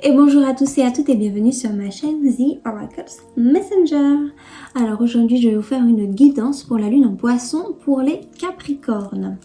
Et bonjour à tous et à toutes et bienvenue sur ma chaîne The Oracles Messenger. Alors aujourd'hui je vais vous faire une guidance pour la lune en poisson pour les capricornes.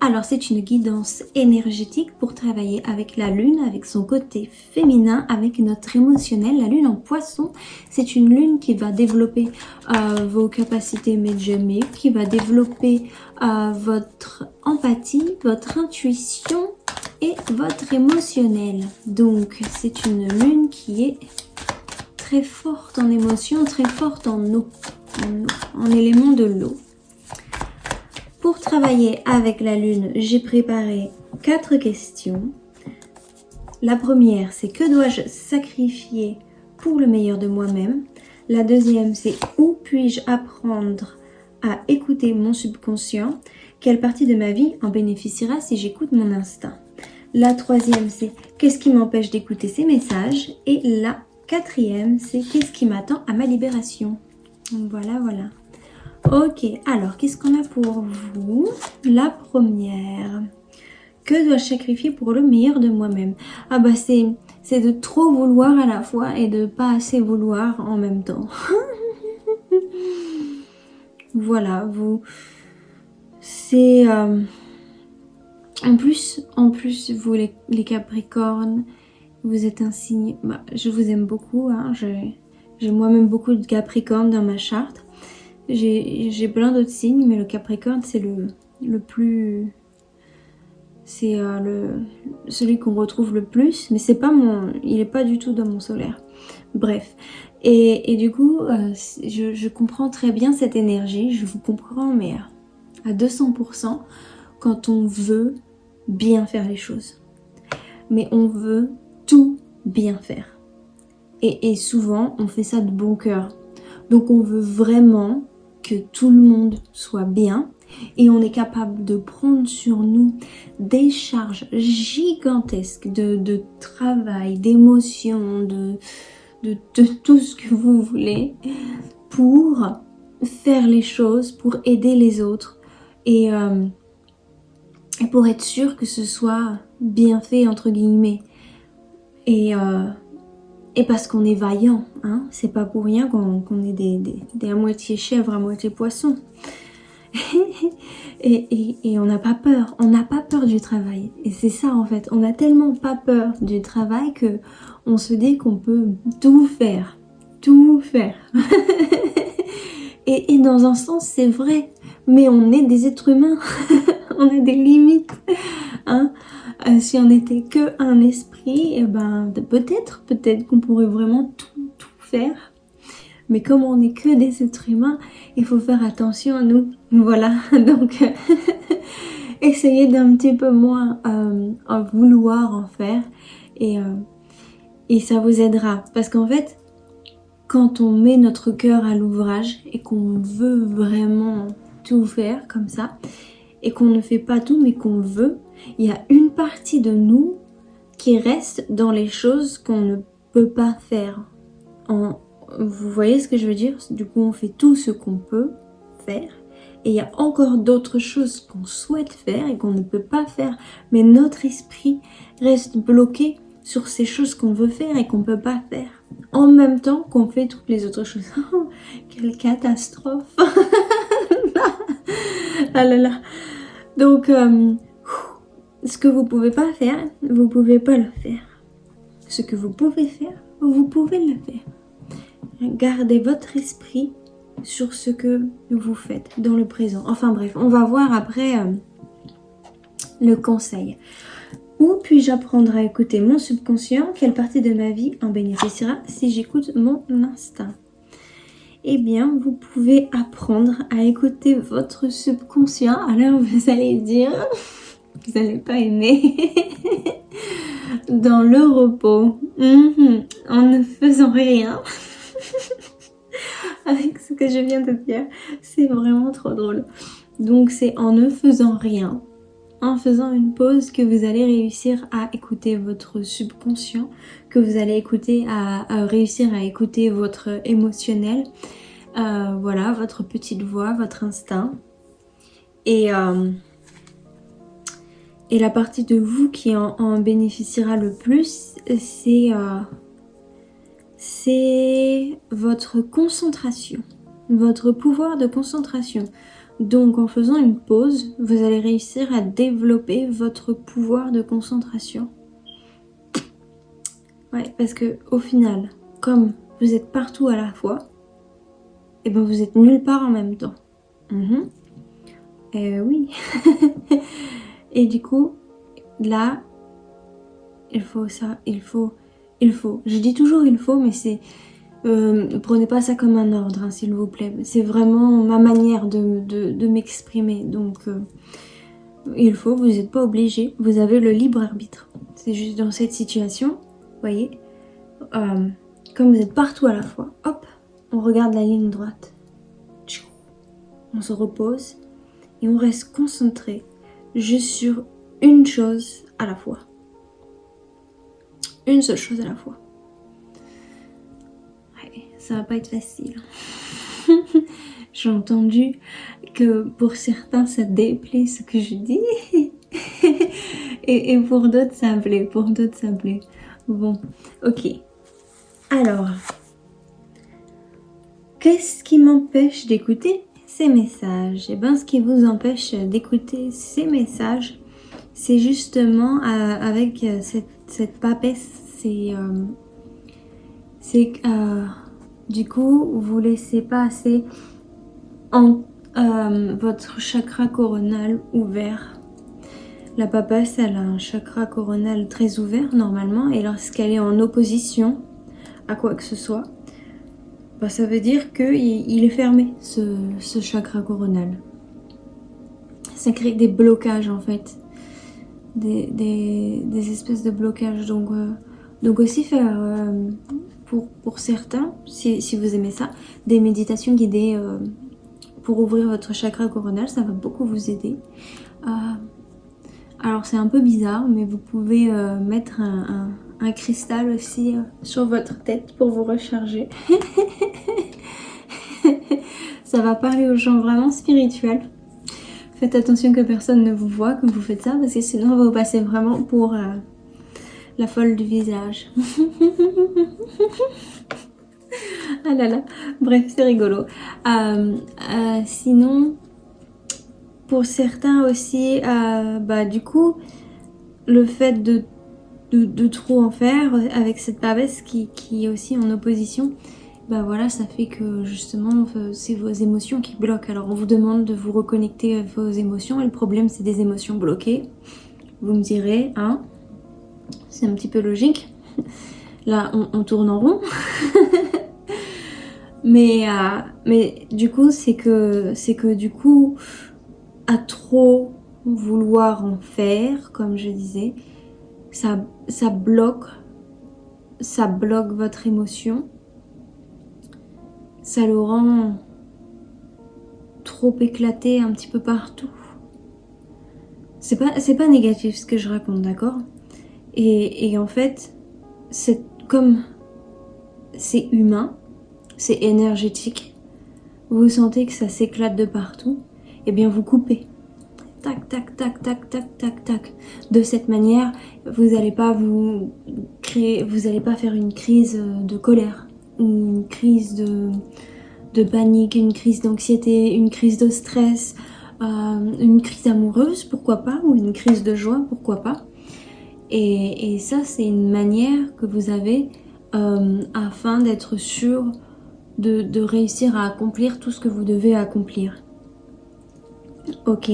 Alors c'est une guidance énergétique pour travailler avec la lune, avec son côté féminin, avec notre émotionnel. La lune en poisson, c'est une lune qui va développer vos capacités médiumniques, qui va développer votre empathie, votre intuition et votre émotionnel. Donc c'est une lune qui est très forte en émotion, très forte en eau, en élément de l'eau. Pour travailler avec la lune, j'ai préparé 4 questions. La première, c'est que dois-je sacrifier pour le meilleur de moi-même? La deuxième, c'est où puis-je apprendre à écouter mon subconscient? Quelle partie de ma vie en bénéficiera si j'écoute mon instinct? La troisième, c'est qu'est-ce qui m'empêche d'écouter ces messages? Et la quatrième, c'est qu'est-ce qui m'attend à ma libération? Voilà. Ok, alors qu'est-ce qu'on a pour vous? La première, que dois-je sacrifier pour le meilleur de moi-même? Ah bah c'est de trop vouloir à la fois et de pas assez vouloir en même temps. Voilà, c'est en plus vous les Capricornes, vous êtes un signe. Bah, je vous aime beaucoup, hein, j'ai moi-même beaucoup de Capricornes dans ma charte. J'ai plein d'autres signes, mais le Capricorne c'est le plus, c'est celui qu'on retrouve le plus, mais c'est pas il est pas du tout dans mon solaire. Bref, et du coup, je comprends très bien cette énergie, je vous comprends, mais à 200% quand on veut bien faire les choses. Mais on veut tout bien faire. Et souvent, on fait ça de bon cœur. Donc on veut vraiment que tout le monde soit bien et on est capable de prendre sur nous des charges gigantesques de travail, d'émotions, de tout ce que vous voulez pour faire les choses, pour aider les autres et pour être sûr que ce soit bien fait entre guillemets. Et parce qu'on est vaillant, hein, c'est pas pour rien qu'on est des à moitié chèvre, à moitié poisson. et on n'a pas peur, du travail. Et c'est ça en fait, on n'a tellement pas peur du travail que on se dit qu'on peut tout faire. et dans un sens c'est vrai, mais on est des êtres humains, on a des limites, hein. Si on n'était que un esprit, et ben peut-être qu'on pourrait vraiment tout faire. Mais comme on n'est que des êtres humains, il faut faire attention à nous. Voilà, donc essayez d'un petit peu moins vouloir en faire et ça vous aidera. Parce qu'en fait, quand on met notre cœur à l'ouvrage et qu'on veut vraiment tout faire comme ça, et qu'on ne fait pas tout mais qu'on veut, il y a une partie de nous qui reste dans les choses qu'on ne peut pas faire. Vous voyez ce que je veux dire? Du coup, on fait tout ce qu'on peut faire et il y a encore d'autres choses qu'on souhaite faire et qu'on ne peut pas faire. Mais notre esprit reste bloqué sur ces choses qu'on veut faire et qu'on ne peut pas faire. En même temps qu'on fait toutes les autres choses. Oh, quelle catastrophe! Ah là là! Donc, ce que vous pouvez pas faire, vous pouvez pas le faire. Ce que vous pouvez faire, vous pouvez le faire. Gardez votre esprit sur ce que vous faites dans le présent. Enfin bref, on va voir après le conseil. Où puis-je apprendre à écouter mon subconscient? Quelle partie de ma vie en bénéficiera si j'écoute mon instinct? Eh bien, vous pouvez apprendre à écouter votre subconscient. Alors, vous allez dire, vous n'allez pas aimer, dans le repos, en ne faisant rien. Avec ce que je viens de dire, c'est vraiment trop drôle. Donc, c'est en ne faisant rien, en faisant une pause, que vous allez réussir à écouter votre subconscient, que vous allez réussir à écouter votre émotionnel. Voilà, votre petite voix, votre instinct. Et Et la partie de vous qui en bénéficiera le plus, c'est votre concentration, votre pouvoir de concentration. Donc en faisant une pause, vous allez réussir à développer votre pouvoir de concentration. Ouais, parce que au final, comme vous êtes partout à la fois, et ben vous êtes nulle part en même temps. Oui. Et du coup, là, il faut ça, il faut. Je dis toujours il faut, mais c'est... prenez pas ça comme un ordre, hein, s'il vous plaît. C'est vraiment ma manière de m'exprimer. Donc, il faut, vous n'êtes pas obligé. Vous avez le libre arbitre. C'est juste dans cette situation, vous voyez, comme vous êtes partout à la fois, hop, on regarde la ligne droite. On se repose et on reste concentré juste sur une chose à la fois. Une seule chose à la fois. Ouais, ça va pas être facile. J'ai entendu que pour certains ça déplaît ce que je dis. et pour d'autres ça plaît. Bon, ok. Alors, qu'est-ce qui m'empêche d'écouter ces messages? Et bien, ce qui vous empêche d'écouter ces messages, c'est justement avec cette papesse, c'est que du coup, vous laissez pas assez votre chakra coronal ouvert. La papesse, elle a un chakra coronal très ouvert normalement, et lorsqu'elle est en opposition à quoi que ce soit, bah, ça veut dire qu'il est fermé, ce chakra coronal. Ça crée des blocages en fait, des espèces de blocages. Donc aussi faire, pour certains, si vous aimez ça, des méditations guidées pour ouvrir votre chakra coronal, ça va beaucoup vous aider. Alors c'est un peu bizarre, mais vous pouvez mettre un cristal aussi sur votre tête pour vous recharger. Ça va parler aux gens vraiment spirituels. Faites attention que personne ne vous voit quand vous faites ça, parce que sinon vous passez vraiment pour la folle du visage. Ah là là, bref, c'est rigolo. Sinon, pour certains aussi, du coup, le fait de trop en faire avec cette papesse qui est aussi en opposition, voilà, ça fait que justement c'est vos émotions qui bloquent. Alors on vous demande de vous reconnecter à vos émotions, et le problème c'est des émotions bloquées. Vous me direz, hein, c'est un petit peu logique. Là on tourne en rond. mais du coup c'est que du coup, à trop vouloir en faire, comme je disais, ça bloque votre émotion. Ça le rend trop éclaté un petit peu partout. C'est pas négatif ce que je raconte, d'accord? Et en fait, comme c'est humain, c'est énergétique, vous sentez que ça s'éclate de partout, et bien vous coupez. Tac, tac, tac, tac, tac, tac, tac. De cette manière, vous n'allez pas faire une crise de colère, une crise de panique, une crise d'anxiété, une crise de stress, une crise amoureuse, pourquoi pas, ou une crise de joie, pourquoi pas. Et ça, c'est une manière que vous avez afin d'être sûr de réussir à accomplir tout ce que vous devez accomplir. Ok.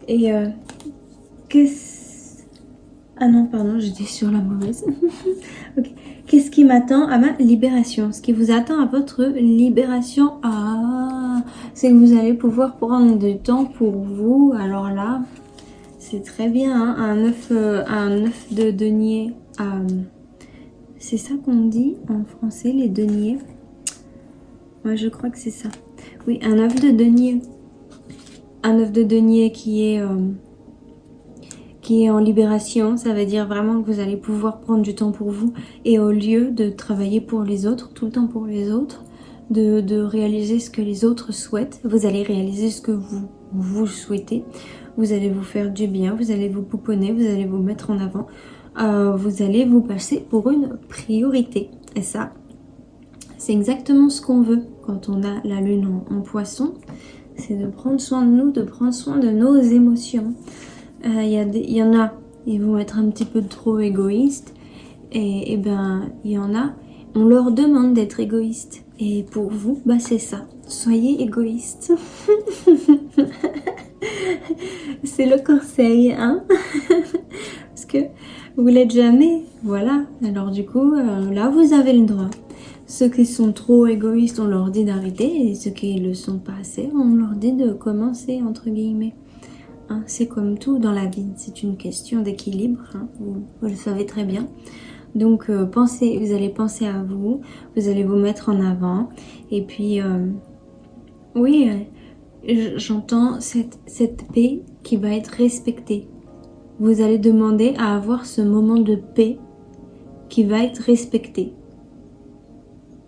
Et ah non, pardon, j'étais sur la mauvaise. Okay. Qu'est-ce qui m'attend à ma libération? Ce qui vous attend à votre libération, c'est que vous allez pouvoir prendre du temps pour vous. Alors là, c'est très bien, hein, un œuf de denier. C'est ça qu'on dit en français, les deniers? Moi, je crois que c'est ça. Oui, un œuf de denier. Un œuf de denier qui est en libération, ça veut dire vraiment que vous allez pouvoir prendre du temps pour vous, et au lieu de travailler pour les autres, tout le temps pour les autres, de réaliser ce que les autres souhaitent, vous allez réaliser ce que vous souhaitez. vous allez vous faire du bien, vous allez vous pouponner, vous allez vous mettre en avant, vous allez vous passer pour une priorité. Et ça, c'est exactement ce qu'on veut quand on a la lune en poisson, c'est de prendre soin de nous, de prendre soin de nos émotions. Il y en a, ils vont être un petit peu trop égoïstes, et ben il y en a, on leur demande d'être égoïstes. Et pour vous, bah c'est ça, soyez égoïstes. C'est le conseil, hein. Parce que vous l'êtes jamais, voilà. Alors du coup, là vous avez le droit. Ceux qui sont trop égoïstes, on leur dit d'arrêter, et ceux qui le sont pas assez, on leur dit de commencer, entre guillemets. Hein, c'est comme tout dans la vie, c'est une question d'équilibre, hein, vous le savez très bien. Donc pensez, vous allez penser à vous, vous allez vous mettre en avant, et puis oui, j'entends cette paix qui va être respectée. Vous allez demander à avoir ce moment de paix qui va être respecté.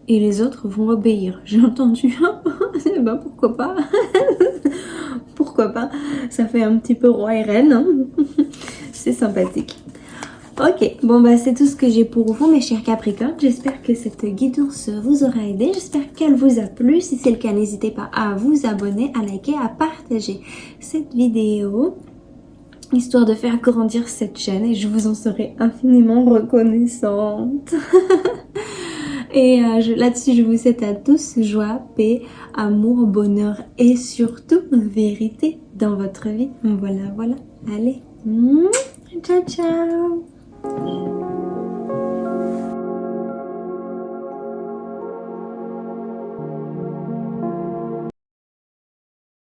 Et les autres vont obéir. J'ai entendu, bah pourquoi pas. Pourquoi pas, ça fait un petit peu roi et reine, hein. C'est sympathique. Ok, bon bah c'est tout ce que j'ai pour vous mes chers Capricornes. J'espère que cette guidance vous aura aidé. J'espère qu'elle vous a plu. Si c'est le cas, n'hésitez pas à vous abonner, à liker, à partager cette vidéo, histoire de faire grandir cette chaîne, et je vous en serai infiniment reconnaissante. Et là-dessus, je vous souhaite à tous joie, paix, amour, bonheur et surtout vérité dans votre vie. Voilà, voilà. Allez, ciao, ciao.